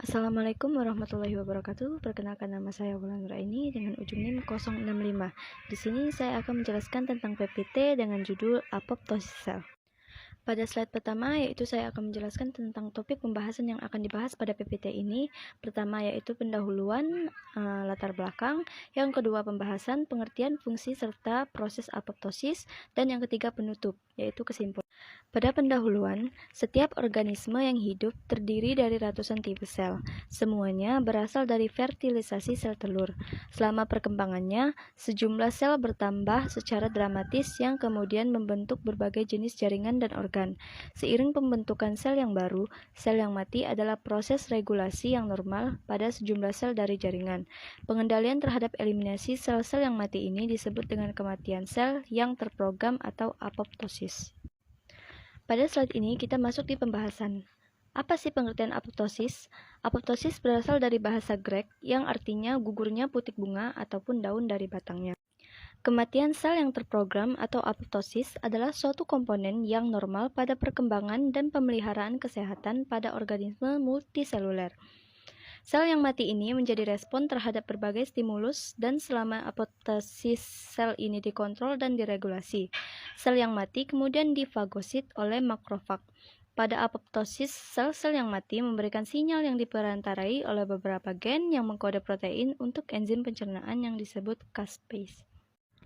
Assalamualaikum warahmatullahi wabarakatuh. Perkenalkan, nama saya Wulan Nuraini dengan ujung NIM 065. Di sini saya akan menjelaskan tentang PPT dengan judul apoptosis sel. Pada slide pertama, yaitu saya akan menjelaskan tentang topik pembahasan yang akan dibahas pada PPT ini. Pertama yaitu pendahuluan, latar belakang. Yang kedua pembahasan, pengertian, fungsi, serta proses apoptosis. Dan yang ketiga penutup, yaitu kesimpulan. Pada pendahuluan, setiap organisme yang hidup terdiri dari ratusan tipe sel. Semuanya berasal dari fertilisasi sel telur. Selama perkembangannya, sejumlah sel bertambah secara dramatis yang kemudian membentuk berbagai jenis jaringan dan organ. Seiring pembentukan sel yang baru, sel yang mati adalah proses regulasi yang normal pada sejumlah sel dari jaringan. Pengendalian terhadap eliminasi sel-sel yang mati ini disebut dengan kematian sel yang terprogram atau apoptosis. Pada slide ini kita masuk di pembahasan. Apa sih pengertian apoptosis? Apoptosis berasal dari bahasa Grek yang artinya gugurnya putik bunga ataupun daun dari batangnya. Kematian sel yang terprogram atau apoptosis adalah suatu komponen yang normal pada perkembangan dan pemeliharaan kesehatan pada organisme multiseluler. Sel yang mati ini menjadi respon terhadap berbagai stimulus dan selama apoptosis sel ini dikontrol dan diregulasi. Sel yang mati kemudian difagosit oleh makrofag. Pada apoptosis, sel-sel yang mati memberikan sinyal yang diperantarai oleh beberapa gen yang mengkode protein untuk enzim pencernaan yang disebut caspase.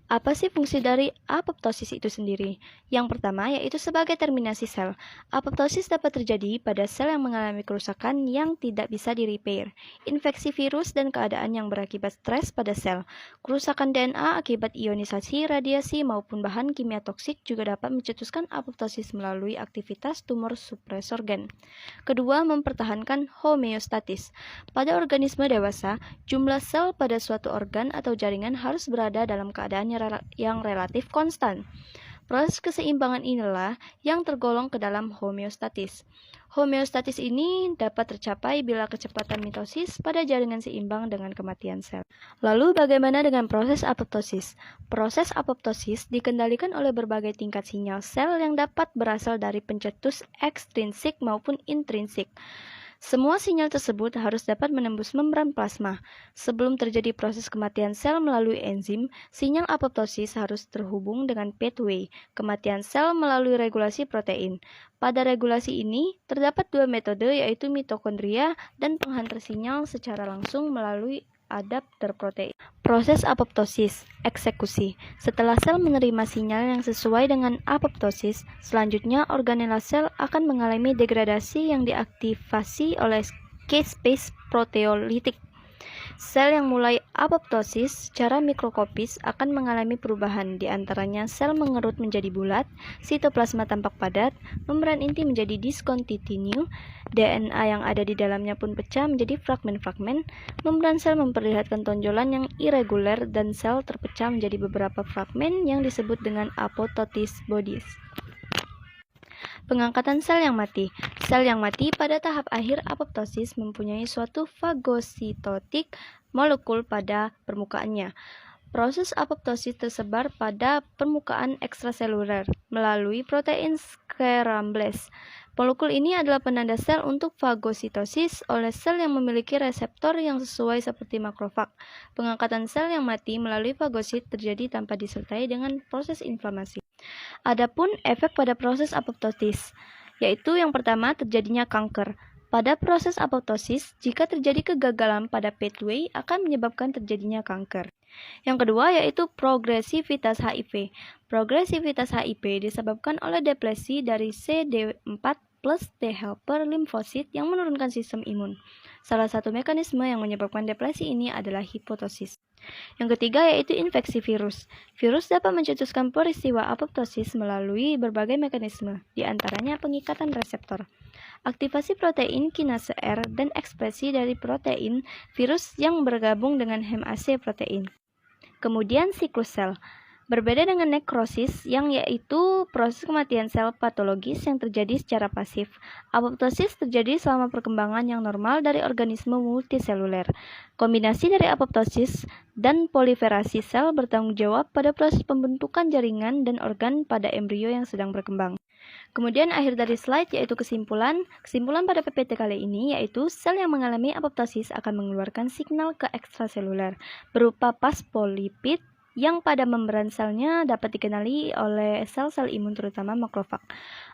Apa sih fungsi dari apoptosis itu sendiri? Yang pertama yaitu sebagai terminasi sel. Apoptosis dapat terjadi pada sel yang mengalami kerusakan yang tidak bisa di-repair, infeksi virus dan keadaan yang berakibat stres pada sel. Kerusakan DNA akibat ionisasi, radiasi maupun bahan kimia toksik juga dapat mencetuskan apoptosis melalui aktivitas tumor supresor gen. Kedua, mempertahankan homeostatis. Pada organisme dewasa, jumlah sel pada suatu organ atau jaringan harus berada dalam keadaan yang relatif konstan. Proses keseimbangan inilah yang tergolong ke dalam homeostatis. Homeostatis ini dapat tercapai bila kecepatan mitosis pada jaringan seimbang dengan kematian sel. Lalu bagaimana dengan proses apoptosis? Proses apoptosis dikendalikan oleh berbagai tingkat sinyal sel yang dapat berasal dari pencetus ekstrinsik maupun intrinsik. Semua sinyal tersebut harus dapat menembus membran plasma. Sebelum terjadi proses kematian sel melalui enzim, sinyal apoptosis harus terhubung dengan pathway kematian sel melalui regulasi protein. Pada regulasi ini, terdapat dua metode yaitu mitokondria dan penghantar sinyal secara langsung melalui adapter protein. Proses apoptosis, eksekusi. Setelah sel menerima sinyal yang sesuai dengan apoptosis, selanjutnya organela sel akan mengalami degradasi yang diaktifasi oleh caspase proteolitik. Sel yang mulai apoptosis secara mikroskopis akan mengalami perubahan, di antaranya sel mengerut menjadi bulat, sitoplasma tampak padat, membran inti menjadi discontinue, DNA yang ada di dalamnya pun pecah menjadi fragmen-fragmen, membran sel memperlihatkan tonjolan yang irregular dan sel terpecah menjadi beberapa fragmen yang disebut dengan apoptosis bodies. Pengangkatan sel yang mati. Sel yang mati pada tahap akhir apoptosis mempunyai suatu fagositotik molekul pada permukaannya. Proses apoptosis tersebar pada permukaan ekstraseluler melalui protein scramblase. Molekul ini adalah penanda sel untuk fagositosis oleh sel yang memiliki reseptor yang sesuai seperti makrofag. Pengangkatan sel yang mati melalui fagosit terjadi tanpa disertai dengan proses inflamasi. Adapun efek pada proses apoptosis, yaitu yang pertama terjadinya kanker. Pada proses apoptosis, jika terjadi kegagalan pada pathway akan menyebabkan terjadinya kanker. Yang kedua yaitu progresivitas HIV. Progresivitas HIV disebabkan oleh depresi dari CD4 plus T helper limfosit yang menurunkan sistem imun. Salah satu mekanisme yang menyebabkan depresi ini adalah hipotosis. Yang ketiga yaitu infeksi virus. Virus dapat mencetuskan peristiwa apoptosis melalui berbagai mekanisme, di antaranya pengikatan reseptor, aktivasi protein kinase R, dan ekspresi dari protein virus yang bergabung dengan hem-AC protein. Kemudian siklus sel. Berbeda dengan nekrosis yang yaitu proses kematian sel patologis yang terjadi secara pasif. Apoptosis terjadi selama perkembangan yang normal dari organisme multiseluler. Kombinasi dari apoptosis dan proliferasi sel bertanggung jawab pada proses pembentukan jaringan dan organ pada embrio yang sedang berkembang. Kemudian akhir dari slide yaitu kesimpulan. Kesimpulan pada PPT kali ini yaitu sel yang mengalami apoptosis akan mengeluarkan signal ke ekstraseluler berupa fosfolipid yang pada membran selnya dapat dikenali oleh sel-sel imun terutama makrofag.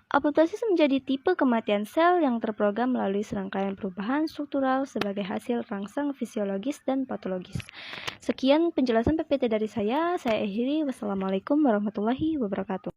Apoptosis menjadi tipe kematian sel yang terprogram melalui serangkaian perubahan struktural sebagai hasil rangsang fisiologis dan patologis. Sekian penjelasan PPT dari saya akhiri. Wassalamualaikum warahmatullahi wabarakatuh.